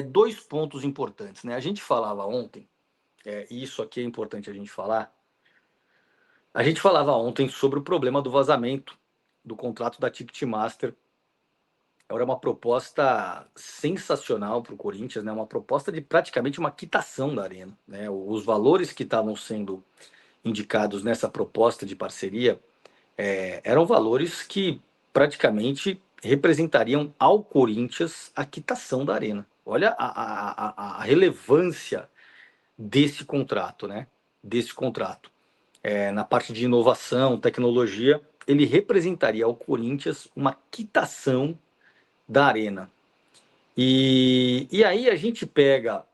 dois pontos importantes, né? A gente falava ontem, e isso aqui é importante a gente falar. A gente falava ontem sobre o problema do vazamento do contrato da Ticketmaster. Era uma proposta sensacional para o Corinthians, né? Uma proposta de praticamente uma quitação da Arena, né? Os valores que estavam sendo indicados nessa proposta de parceria eram valores que praticamente representariam ao Corinthians a quitação da Arena. Olha a relevância desse contrato, né? Desse contrato. Na parte de inovação, tecnologia, ele representaria ao Corinthians uma quitação da Arena. E aí a gente pega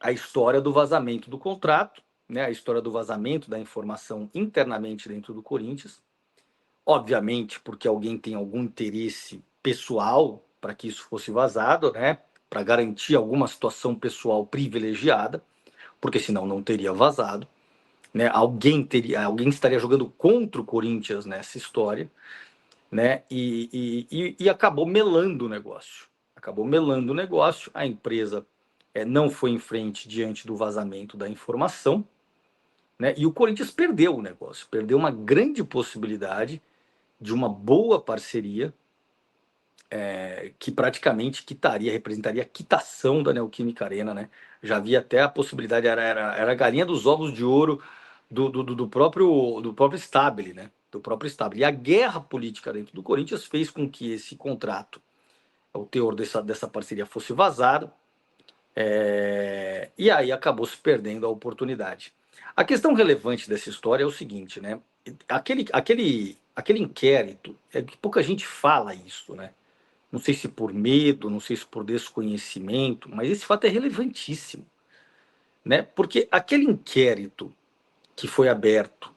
a história do vazamento do contrato, né? A história do vazamento da informação internamente dentro do Corinthians, obviamente porque alguém tem algum interesse pessoal para que isso fosse vazado, né? Para garantir alguma situação pessoal privilegiada, porque senão não teria vazado, né? Alguém estaria jogando contra o Corinthians nessa história, né? E acabou melando o negócio. Acabou melando o negócio. A empresa não foi em frente diante do vazamento da informação, né? E o Corinthians perdeu o negócio, perdeu uma grande possibilidade de uma boa parceria que praticamente representaria a quitação da Neoquímica Arena, né? Já havia até a possibilidade, era a galinha dos ovos de ouro do próprio Stabile, né? Do próprio Stabile. E a guerra política dentro do Corinthians fez com que esse contrato, o teor dessa parceria fosse vazado, e aí acabou se perdendo a oportunidade. A questão relevante dessa história é o seguinte, né? Aquele inquérito, é que pouca gente fala isso, né? Não sei se por medo, não sei se por desconhecimento, mas esse fato é relevantíssimo, né? Porque aquele inquérito que foi aberto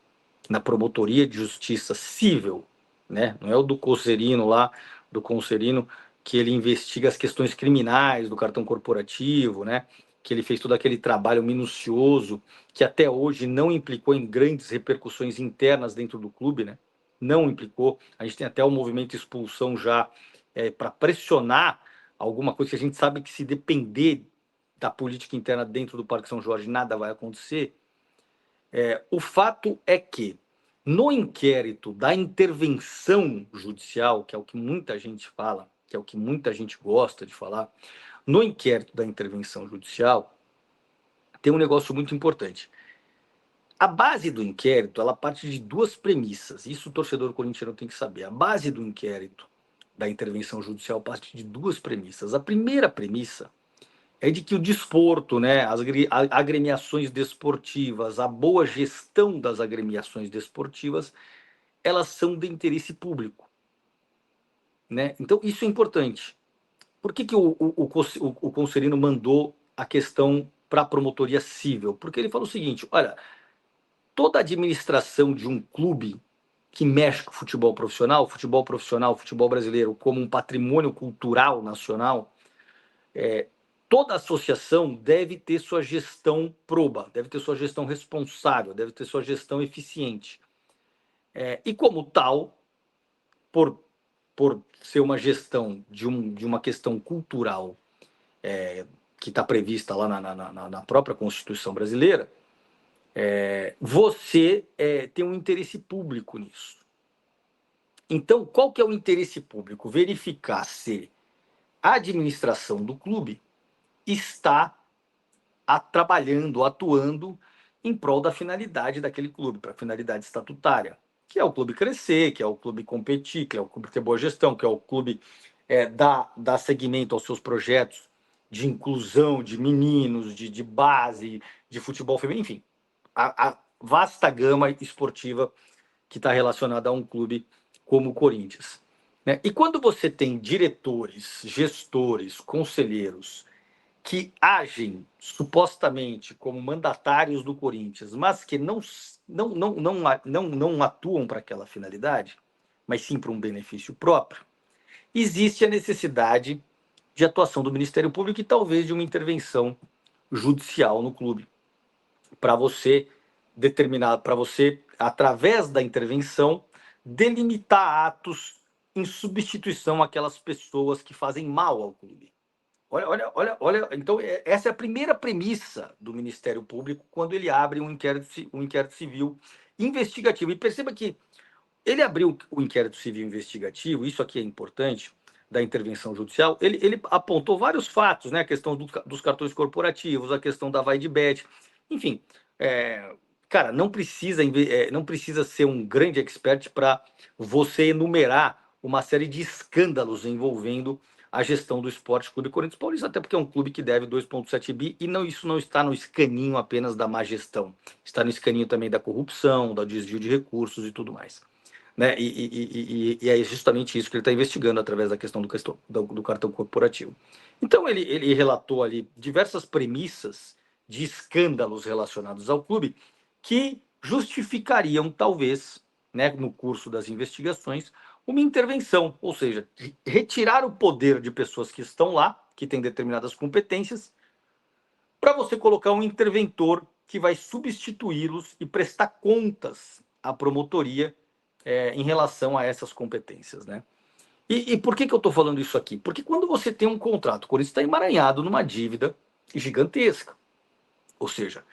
na Promotoria de Justiça Civil, né? Não é o do Conserino lá, do Conserino, que ele investiga as questões criminais do cartão corporativo, né? Que ele fez todo aquele trabalho minucioso, que até hoje não implicou em grandes repercussões internas dentro do clube, né? Não implicou. A gente tem até o movimento expulsão já para pressionar alguma coisa que a gente sabe que, se depender da política interna dentro do Parque São Jorge, nada vai acontecer. O fato é que, no inquérito da intervenção judicial, que é o que muita gente fala, que é o que muita gente gosta de falar, no inquérito da intervenção judicial, tem um negócio muito importante. A base do inquérito, ela parte de duas premissas. Isso o torcedor corintiano tem que saber. A base do inquérito da intervenção judicial parte de duas premissas. A primeira premissa é de que o desporto, né, as agremiações desportivas, a boa gestão das agremiações desportivas, elas são de interesse público, né? Então isso é importante. Por que o Conselheiro mandou a questão para a promotoria civil? Porque ele falou o seguinte: olha, toda administração de um clube que mexe com o futebol profissional, futebol brasileiro, como um patrimônio cultural nacional, toda associação deve ter sua gestão proba, deve ter sua gestão responsável, deve ter sua gestão eficiente. E como tal, por ser uma gestão de uma questão cultural que está prevista lá na própria Constituição brasileira, você tem um interesse público nisso. Então, qual que é o interesse público? Verificar se a administração do clube está trabalhando, atuando em prol da finalidade daquele clube, para a finalidade estatutária, que é o clube crescer, que é o clube competir, que é o clube ter boa gestão, que é o clube dar seguimento aos seus projetos de inclusão de meninos, de base, de futebol feminino, enfim, a vasta gama esportiva que está relacionada a um clube como o Corinthians, né? E quando você tem diretores, gestores, conselheiros que agem supostamente como mandatários do Corinthians, mas que não atuam para aquela finalidade, mas sim para um benefício próprio, existe a necessidade de atuação do Ministério Público e talvez de uma intervenção judicial no clube, para você através da intervenção, delimitar atos em substituição àquelas pessoas que fazem mal ao clube. Olha. Então, essa é a primeira premissa do Ministério Público quando ele abre um inquérito civil investigativo. E perceba que ele abriu o inquérito civil investigativo, isso aqui é importante, da intervenção judicial, ele apontou vários fatos, né? A questão dos cartões corporativos, a questão da vai de bet, enfim. Cara, não precisa ser um grande expert para você enumerar uma série de escândalos envolvendo a gestão do Esporte Clube Corinthians Paulista, até porque é um clube que deve 2,7 bi, e isso não está no escaninho apenas da má gestão, está no escaninho também da corrupção, do desvio de recursos e tudo mais. Né? E é justamente isso que ele está investigando através da questão do cartão corporativo. Então, ele relatou ali diversas premissas de escândalos relacionados ao clube que justificariam, talvez, né, no curso das investigações, uma intervenção, ou seja, retirar o poder de pessoas que estão lá, que têm determinadas competências, para você colocar um interventor que vai substituí-los e prestar contas à promotoria em relação a essas competências, né? E por que eu estou falando isso aqui? Porque quando você tem um contrato, o Corinthians está emaranhado numa dívida gigantesca. Ou seja,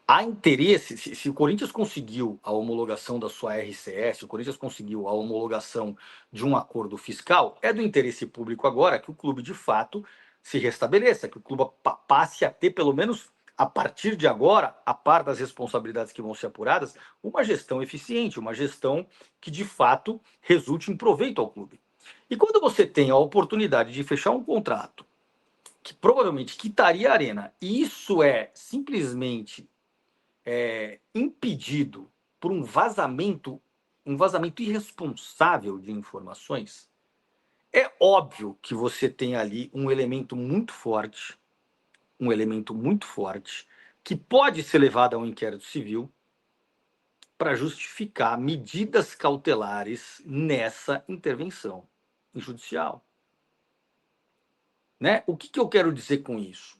há interesse, se o Corinthians conseguiu a homologação da sua RCS, o Corinthians conseguiu a homologação de um acordo fiscal, é do interesse público agora que o clube de fato se restabeleça, que o clube passe a ter, pelo menos a partir de agora, a par das responsabilidades que vão ser apuradas, uma gestão eficiente, uma gestão que de fato resulte em proveito ao clube. E quando você tem a oportunidade de fechar um contrato que provavelmente quitaria a arena, e isso é simplesmente impedido por um vazamento irresponsável de informações, é óbvio que você tem ali um elemento muito forte, que pode ser levado a um inquérito civil para justificar medidas cautelares nessa intervenção judicial. Né? O que eu quero dizer com isso?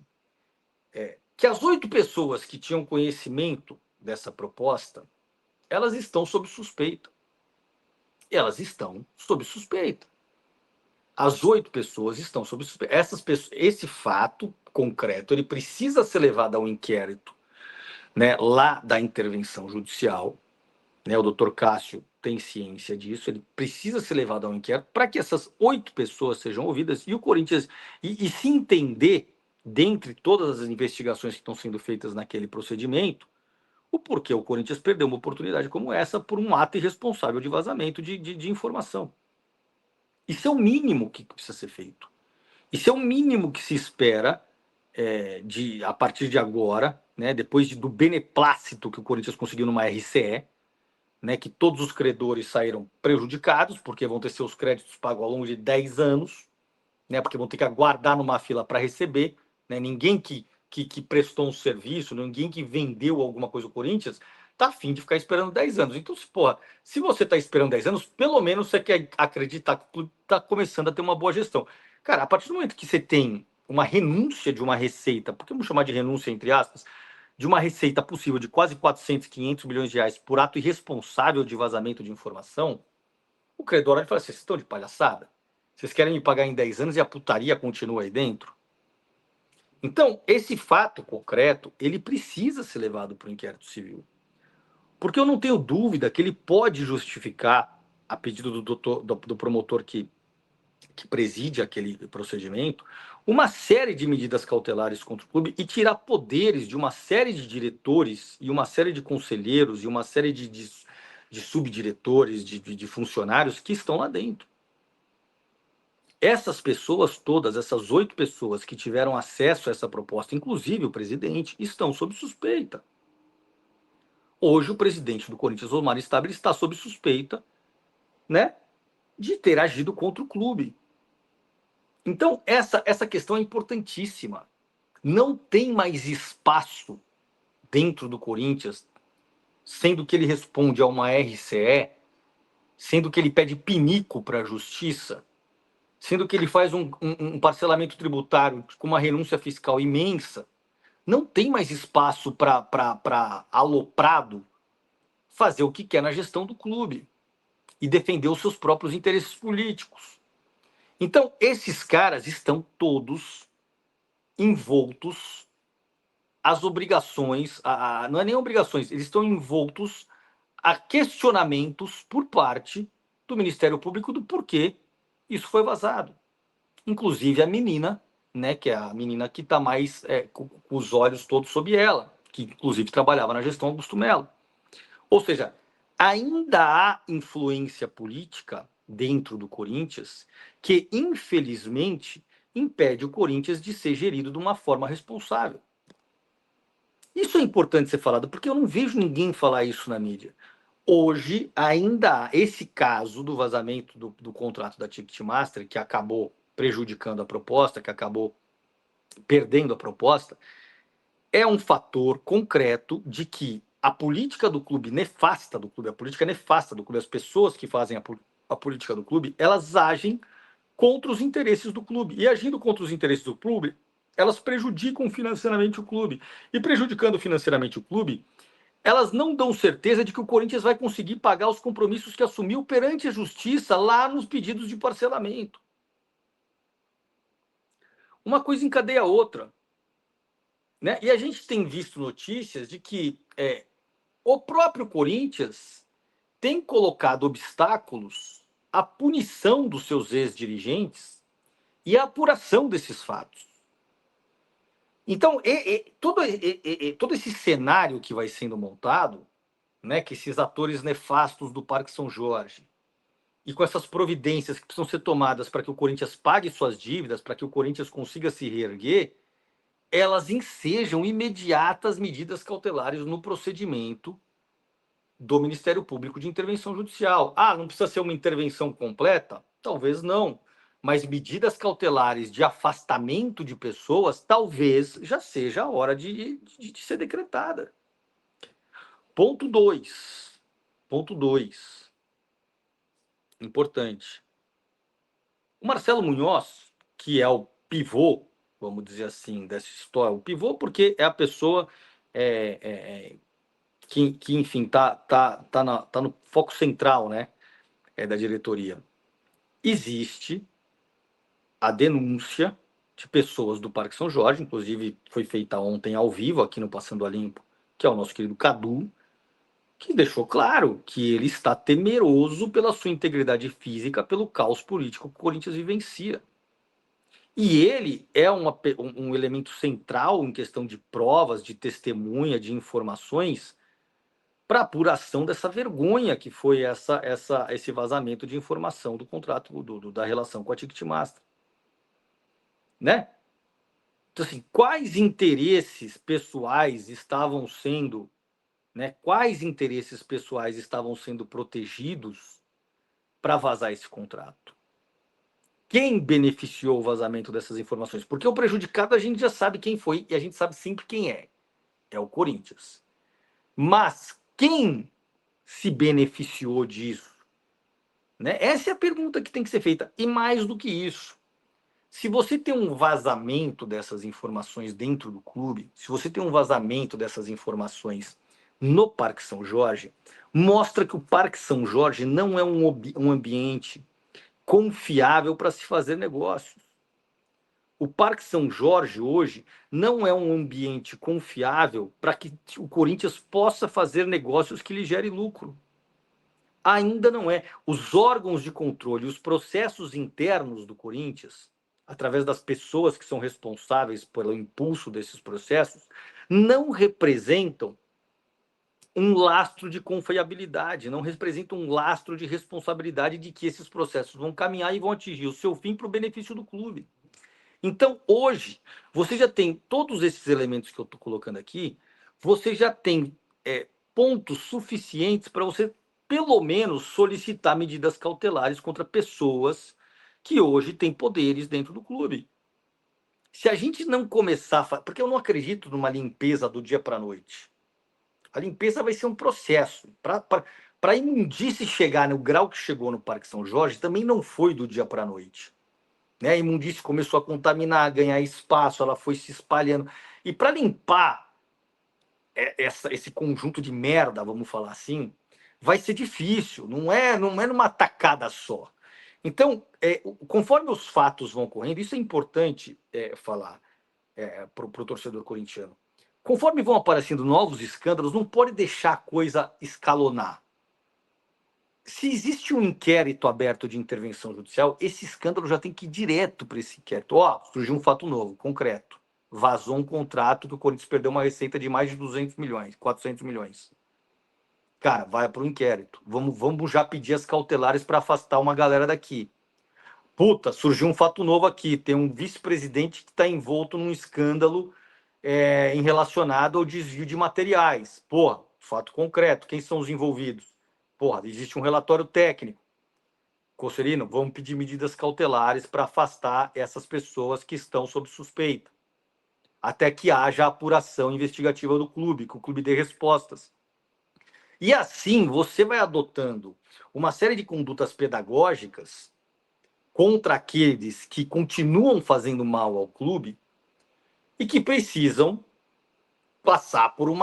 Que as 8 pessoas que tinham conhecimento dessa proposta, elas estão sob suspeita. Elas estão sob suspeita. As 8 pessoas estão sob suspeita. Esse fato concreto, ele precisa ser levado ao inquérito, né, lá da intervenção judicial. Né, o doutor Cássio tem ciência disso, ele precisa ser levado ao inquérito para que essas 8 pessoas sejam ouvidas e o Corinthians, e se entender, dentre todas as investigações que estão sendo feitas naquele procedimento, o porquê o Corinthians perdeu uma oportunidade como essa por um ato irresponsável de vazamento de informação. Isso é o mínimo que precisa ser feito. Isso é o mínimo que se espera a partir de agora, né, depois do beneplácito que o Corinthians conseguiu numa RCE, né, que todos os credores saíram prejudicados, porque vão ter seus créditos pagos ao longo de 10 anos, né, porque vão ter que aguardar numa fila para receber. Né, ninguém que prestou um serviço, ninguém que vendeu alguma coisa ao Corinthians, tá afim de ficar esperando 10 anos. Então, se você está esperando 10 anos, pelo menos você quer acreditar que o clube está começando a ter uma boa gestão. Cara, a partir do momento que você tem uma renúncia de uma receita, por que vamos chamar de renúncia entre aspas, de uma receita possível de quase 400, 500 milhões de reais por ato irresponsável de vazamento de informação, o credor vai falar assim, vocês estão de palhaçada? Vocês querem me pagar em 10 anos e a putaria continua aí dentro? Então, esse fato concreto, ele precisa ser levado para o inquérito civil. Porque eu não tenho dúvida que ele pode justificar, a pedido do promotor que preside aquele procedimento, uma série de medidas cautelares contra o clube e tirar poderes de uma série de diretores e uma série de conselheiros e uma série de subdiretores, de funcionários que estão lá dentro. Essas pessoas todas, essas 8 pessoas que tiveram acesso a essa proposta, inclusive o presidente, estão sob suspeita. Hoje o presidente do Corinthians, Osmar Stabile, está sob suspeita, né, de ter agido contra o clube. Então, essa questão é importantíssima. Não tem mais espaço dentro do Corinthians, sendo que ele responde a uma RCE, sendo que ele pede pinico para a justiça, sendo que ele faz um parcelamento tributário com uma renúncia fiscal imensa. Não tem mais espaço para aloprado fazer o que quer na gestão do clube e defender os seus próprios interesses políticos. Então, esses caras estão todos envoltos às obrigações, não é nem obrigações, eles estão envoltos a questionamentos por parte do Ministério Público do porquê isso foi vazado. Inclusive a menina, né, que é a menina que está mais com os olhos todos sobre ela, que inclusive trabalhava na gestão Augusto Melo. Ou seja, ainda há influência política dentro do Corinthians que, infelizmente, impede o Corinthians de ser gerido de uma forma responsável. Isso é importante ser falado, porque eu não vejo ninguém falar isso na mídia. Hoje, ainda há esse caso do vazamento do contrato da Ticketmaster, que acabou prejudicando a proposta, que acabou perdendo a proposta, é um fator concreto de que a política do clube nefasta do clube, a política nefasta do clube, as pessoas que fazem a política do clube, elas agem contra os interesses do clube. E agindo contra os interesses do clube, elas prejudicam financeiramente o clube. E prejudicando financeiramente o clube, elas não dão certeza de que o Corinthians vai conseguir pagar os compromissos que assumiu perante a justiça lá nos pedidos de parcelamento. Uma coisa encadeia a outra. Né? E a gente tem visto notícias de que o próprio Corinthians tem colocado obstáculos à punição dos seus ex-dirigentes e à apuração desses fatos. Então, todo esse cenário que vai sendo montado, né, que esses atores nefastos do Parque São Jorge, e com essas providências que precisam ser tomadas para que o Corinthians pague suas dívidas, para que o Corinthians consiga se reerguer, elas ensejam imediatas medidas cautelares no procedimento do Ministério Público de Intervenção Judicial. Ah, não precisa ser uma intervenção completa? Talvez não. Mas medidas cautelares de afastamento de pessoas, talvez já seja a hora de ser decretada. Ponto 2. Ponto 2. Importante. O Marcelo Munhoz, que é o pivô, vamos dizer assim, dessa história, o pivô porque é a pessoa que enfim, tá no foco central, né, da diretoria. Existe a denúncia de pessoas do Parque São Jorge, inclusive foi feita ontem ao vivo aqui no Passando a Limpo, que é o nosso querido Cadu, que deixou claro que ele está temeroso pela sua integridade física, pelo caos político que o Corinthians vivencia. E ele é um elemento central em questão de provas, de testemunha, de informações, para apuração dessa vergonha que foi esse vazamento de informação do contrato, da relação com a Ticketmaster. Né? Então, assim, quais interesses pessoais estavam sendo, né? Quais interesses pessoais estavam sendo protegidos para vazar esse contrato? Quem beneficiou o vazamento dessas informações? Porque o prejudicado a gente já sabe quem foi e a gente sabe sempre quem é. É o Corinthians. Mas quem se beneficiou disso? Né? Essa é a pergunta que tem que ser feita. E mais do que isso, se você tem um vazamento dessas informações dentro do clube, se você tem um vazamento dessas informações no Parque São Jorge, mostra que o Parque São Jorge não é um ambiente confiável para se fazer negócios. O Parque São Jorge hoje não é um ambiente confiável para que o Corinthians possa fazer negócios que lhe gerem lucro. Ainda não é. Os órgãos de controle, os processos internos do Corinthians, através das pessoas que são responsáveis pelo impulso desses processos, não representam um lastro de confiabilidade, não representam um lastro de responsabilidade de que esses processos vão caminhar e vão atingir o seu fim para o benefício do clube. Então, hoje, você já tem todos esses elementos que eu estou colocando aqui, você já tem pontos suficientes para você, pelo menos, solicitar medidas cautelares contra pessoas que hoje têm poderes dentro do clube. Se a gente não começar porque eu não acredito numa limpeza do dia para a noite. A limpeza vai ser um processo. Para a imundície chegar no grau que chegou no Parque São Jorge, também não foi do dia para a noite. Né? A imundície começou a contaminar, a ganhar espaço, ela foi se espalhando. E para limpar esse conjunto de merda, vamos falar assim, vai ser difícil, não é numa tacada só. Então, conforme os fatos vão ocorrendo, isso é importante falar. para o torcedor corintiano. Conforme vão aparecendo novos escândalos, não pode deixar a coisa escalonar. Se existe um inquérito aberto de intervenção judicial, esse escândalo já tem que ir direto para esse inquérito. Surgiu um fato novo, concreto. Vazou um contrato que o Corinthians perdeu uma receita de mais de 200 milhões, 400 milhões. Cara, vai para o inquérito. Vamos já pedir as cautelares para afastar uma galera daqui. Puta, surgiu um fato novo aqui. Tem um vice-presidente que está envolto num escândalo em relacionado ao desvio de materiais. Porra, fato concreto. Quem são os envolvidos? Porra, existe um relatório técnico. Conselhino, vamos pedir medidas cautelares para afastar essas pessoas que estão sob suspeita, até que haja apuração investigativa do clube, que o clube dê respostas. E assim você vai adotando uma série de condutas pedagógicas contra aqueles que continuam fazendo mal ao clube e que precisam passar por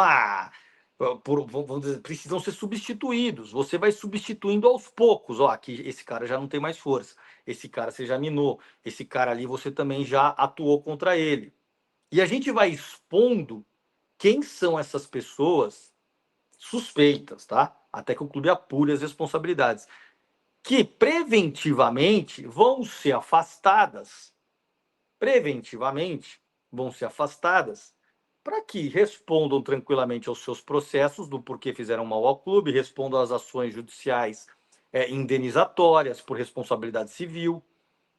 vamos dizer, precisam ser substituídos. Você vai substituindo aos poucos. Aqui esse cara já não tem mais força. Esse cara você já minou. Esse cara ali você também já atuou contra ele. E a gente vai expondo quem são essas pessoas suspeitas, tá? Até que o clube apure as responsabilidades, que preventivamente vão ser afastadas. Preventivamente vão ser afastadas para que respondam tranquilamente aos seus processos do porquê fizeram mal ao clube, respondam às ações judiciais indenizatórias por responsabilidade civil,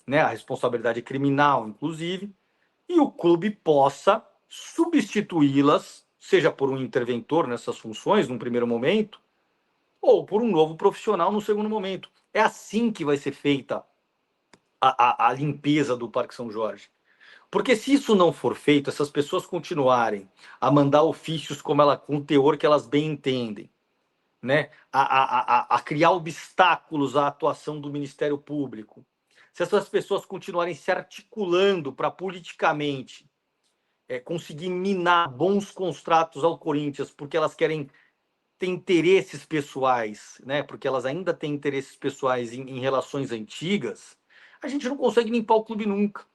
né, a responsabilidade criminal, inclusive, e o clube possa substituí-las, seja por um interventor nessas funções, num primeiro momento, ou por um novo profissional no segundo momento. É assim que vai ser feita a limpeza do Parque São Jorge. Porque se isso não for feito, essas pessoas continuarem a mandar ofícios com o teor que elas bem entendem, né? a criar obstáculos à atuação do Ministério Público, se essas pessoas continuarem se articulando para politicamente conseguir minar bons contratos ao Corinthians, porque elas querem ter interesses pessoais, né? Porque elas ainda têm interesses pessoais em relações antigas, a gente não consegue limpar o clube nunca.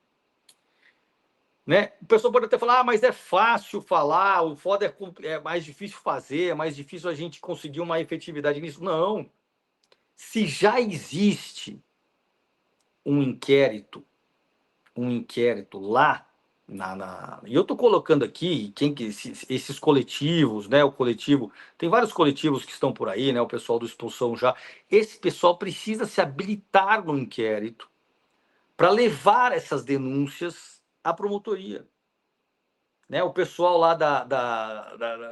Né? O pessoal pode até falar, mas é fácil falar, o foda é mais difícil fazer, é mais difícil a gente conseguir uma efetividade nisso. Não. Se já existe um inquérito lá, e eu estou colocando aqui esses coletivos, né? O coletivo, tem vários coletivos que estão por aí, né? O pessoal do Expulsão já. Esse pessoal precisa se habilitar no inquérito para levar essas denúncias à promotoria. Né, o pessoal lá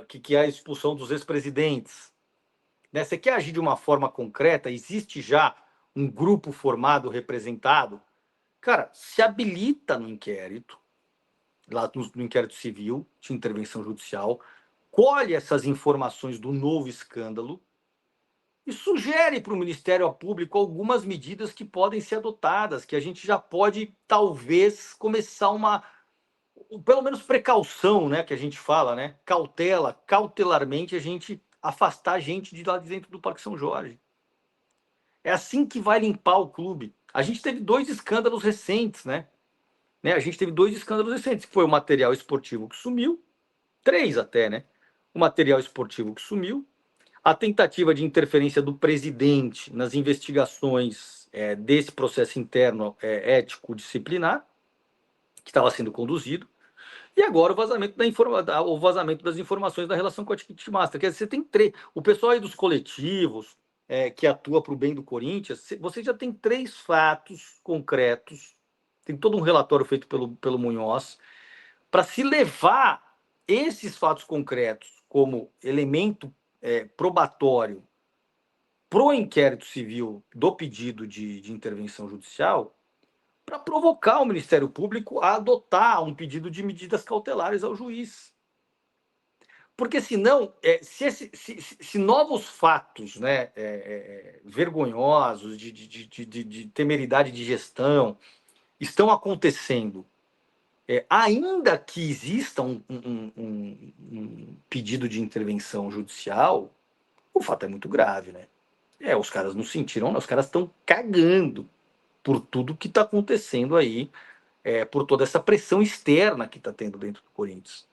que é a expulsão dos ex-presidentes. Né? Você quer agir de uma forma concreta? Existe já um grupo formado, representado? Cara, se habilita no inquérito, lá no inquérito civil, de intervenção judicial, colhe essas informações do novo escândalo e sugere para o Ministério Público algumas medidas que podem ser adotadas, que a gente já pode, talvez, começar pelo menos precaução, né, que a gente fala, né, cautelarmente a gente afastar a gente de lá de dentro do Parque São Jorge. É assim que vai limpar o clube. A gente teve 2 escândalos recentes, né? A gente teve 2 escândalos recentes, que foi o material esportivo que sumiu, 3 até, né? O material esportivo que sumiu, a tentativa de interferência do presidente nas investigações desse processo interno ético-disciplinar, que estava sendo conduzido, e agora o vazamento das informações da relação com a Ticketmaster. Quer dizer, você tem 3. O pessoal aí dos coletivos que atua para o bem do Corinthians, você já tem 3 fatos concretos, tem todo um relatório feito pelo Munhoz, para se levar esses fatos concretos como elemento probatório para o inquérito civil do pedido de intervenção judicial, para provocar o Ministério Público a adotar um pedido de medidas cautelares ao juiz. Porque senão, se novos fatos, né, vergonhosos, de temeridade de gestão, estão acontecendo, ainda que exista um pedido de intervenção judicial, o fato é muito grave, né? Os caras não sentiram, não, os caras estão cagando por tudo que está acontecendo aí por toda essa pressão externa que está tendo dentro do Corinthians.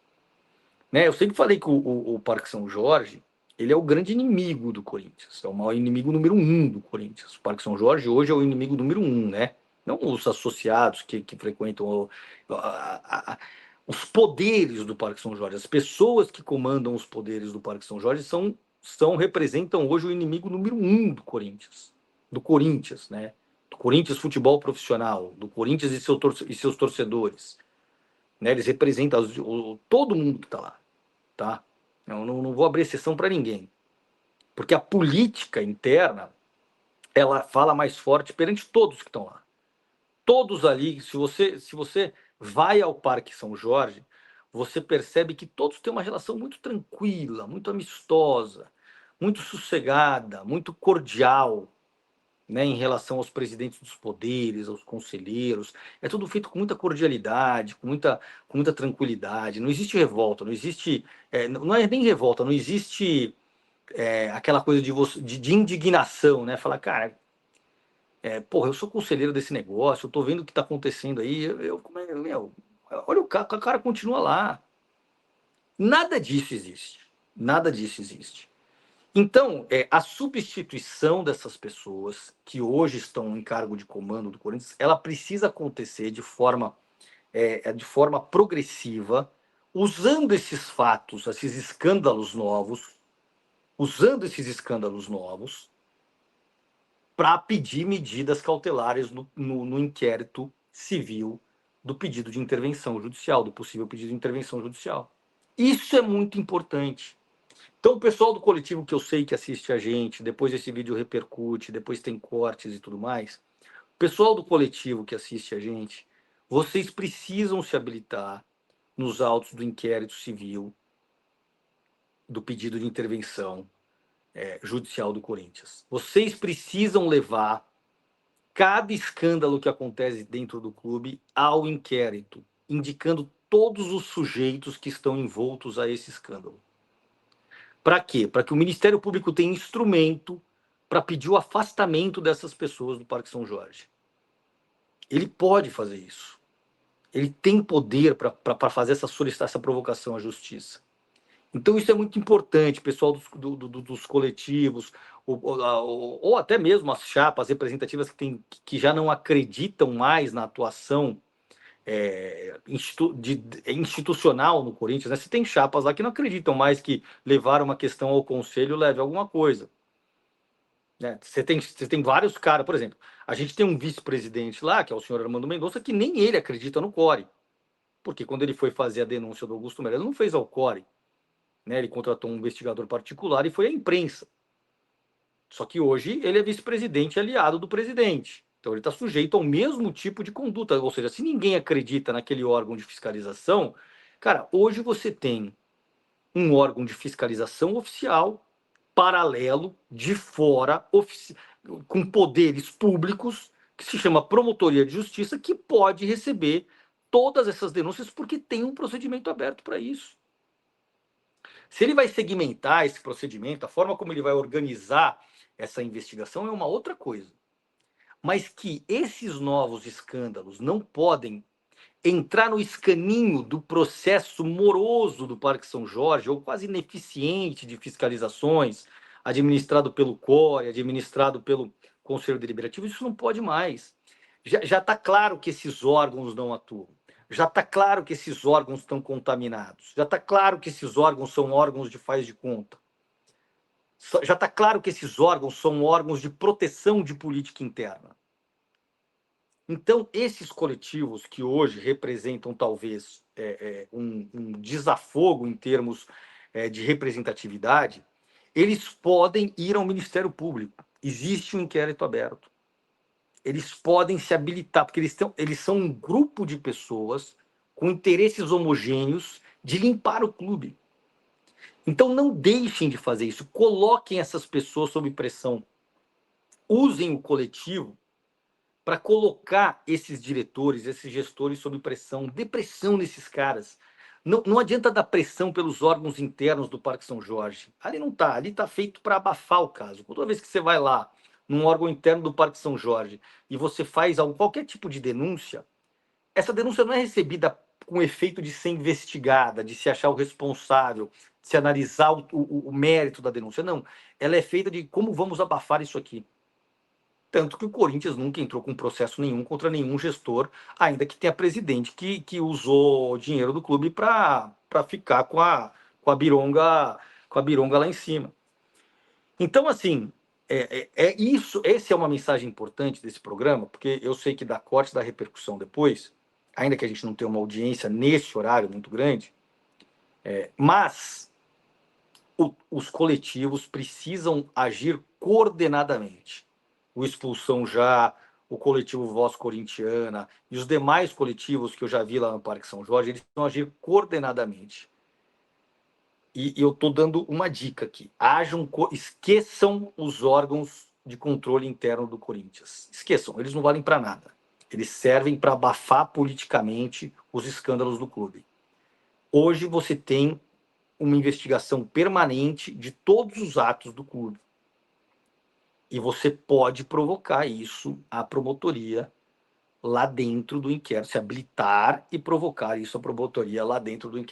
Né? Eu sempre falei que o Parque São Jorge, ele é o grande inimigo do Corinthians, é o maior inimigo número 1 do Corinthians. O Parque São Jorge hoje é o inimigo número 1, né? Não os associados que frequentam os poderes do Parque São Jorge. As pessoas que comandam os poderes do Parque São Jorge representam hoje o inimigo número 1 do Corinthians, né? Do Corinthians Futebol Profissional, do Corinthians e seus torcedores. Né? Eles representam todo mundo que está lá. Tá? Eu não vou abrir exceção para ninguém. Porque a política interna, ela fala mais forte perante todos que estão lá. Todos ali, se você vai ao Parque São Jorge, você percebe que todos têm uma relação muito tranquila, muito amistosa, muito sossegada, muito cordial, né, em relação aos presidentes dos poderes, aos conselheiros. É tudo feito com muita cordialidade, com muita tranquilidade. Não existe revolta, não existe. Não é nem revolta, não existe aquela coisa de indignação, né? Falar, cara, porra, eu sou conselheiro desse negócio, eu tô vendo o que tá acontecendo aí, olha o cara continua lá. Nada disso existe. Nada disso existe. Então, a substituição dessas pessoas que hoje estão em cargo de comando do Corinthians, ela precisa acontecer de forma progressiva, usando esses fatos, usando esses escândalos novos, para pedir medidas cautelares no inquérito civil do pedido de intervenção judicial, do possível pedido de intervenção judicial. Isso é muito importante. Então, o pessoal do coletivo que eu sei que assiste a gente, depois esse vídeo repercute, depois tem cortes e tudo mais, o pessoal do coletivo que assiste a gente, vocês precisam se habilitar nos autos do inquérito civil do pedido de intervenção judicial do Corinthians. Vocês precisam levar cada escândalo que acontece dentro do clube ao inquérito, indicando todos os sujeitos que estão envoltos a esse escândalo. Para quê? Para que o Ministério Público tenha instrumento para pedir o afastamento dessas pessoas do Parque São Jorge. Ele pode fazer isso. Ele tem poder para fazer essa solicitação, essa provocação à justiça. Então isso é muito importante, pessoal dos coletivos, ou até mesmo as chapas representativas que já não acreditam mais na atuação institucional no Corinthians, né? Você tem chapas lá que não acreditam mais que levar uma questão ao conselho leve a alguma coisa. Né? Você tem vários caras, por exemplo, a gente tem um vice-presidente lá, que é o senhor Armando Mendonça, que nem ele acredita no CORE. Porque quando ele foi fazer a denúncia do Augusto Meirelles, ele não fez ao CORE. Né? Ele contratou um investigador particular e foi à imprensa. Só que hoje ele é vice-presidente aliado do presidente. Então ele está sujeito ao mesmo tipo de conduta. Ou seja, se ninguém acredita naquele órgão de fiscalização, cara, hoje você tem um órgão de fiscalização oficial, paralelo, de fora, com poderes públicos, que se chama Promotoria de Justiça, que pode receber todas essas denúncias porque tem um procedimento aberto para isso. Se ele vai segmentar esse procedimento, a forma como ele vai organizar essa investigação é uma outra coisa. Mas que esses novos escândalos não podem entrar no escaninho do processo moroso do Parque São Jorge, ou quase ineficiente de fiscalizações, administrado pelo CORE, administrado pelo Conselho Deliberativo, isso não pode mais. Já está claro que esses órgãos não atuam. Já está claro que esses órgãos estão contaminados. Já está claro que esses órgãos são órgãos de faz de conta. Já está claro que esses órgãos são órgãos de proteção de política interna. Então, esses coletivos que hoje representam talvez um desafogo em termos de representatividade, eles podem ir ao Ministério Público. Existe um inquérito aberto. Eles podem se habilitar, porque eles são um grupo de pessoas com interesses homogêneos de limpar o clube. Então, não deixem de fazer isso. Coloquem essas pessoas sob pressão. Usem o coletivo para colocar esses diretores, esses gestores sob pressão. Dê pressão nesses caras. Não adianta dar pressão pelos órgãos internos do Parque São Jorge. Ali não está. Ali está feito para abafar o caso. Toda vez que você vai lá, num órgão interno do Parque São Jorge, e você faz qualquer tipo de denúncia, essa denúncia não é recebida com o efeito de ser investigada, de se achar o responsável, de se analisar o mérito da denúncia. Não, ela é feita de como vamos abafar isso aqui. Tanto que o Corinthians nunca entrou com processo nenhum contra nenhum gestor, ainda que tenha presidente que usou dinheiro do clube para ficar com a bironga lá em cima. Então, assim, isso. Essa é uma mensagem importante desse programa, porque eu sei que dá corte da repercussão depois, ainda que a gente não tenha uma audiência nesse horário muito grande, mas os coletivos precisam agir coordenadamente. O Expulsão Já, o coletivo Voz Corintiana e os demais coletivos que eu já vi lá no Parque São Jorge, eles precisam agir coordenadamente. E eu estou dando uma dica aqui. Esqueçam os órgãos de controle interno do Corinthians. Esqueçam, eles não valem para nada. Eles servem para abafar politicamente os escândalos do clube. Hoje você tem uma investigação permanente de todos os atos do clube. E você pode provocar isso à promotoria lá dentro do inquérito, se habilitar e provocar isso à promotoria lá dentro do inquérito.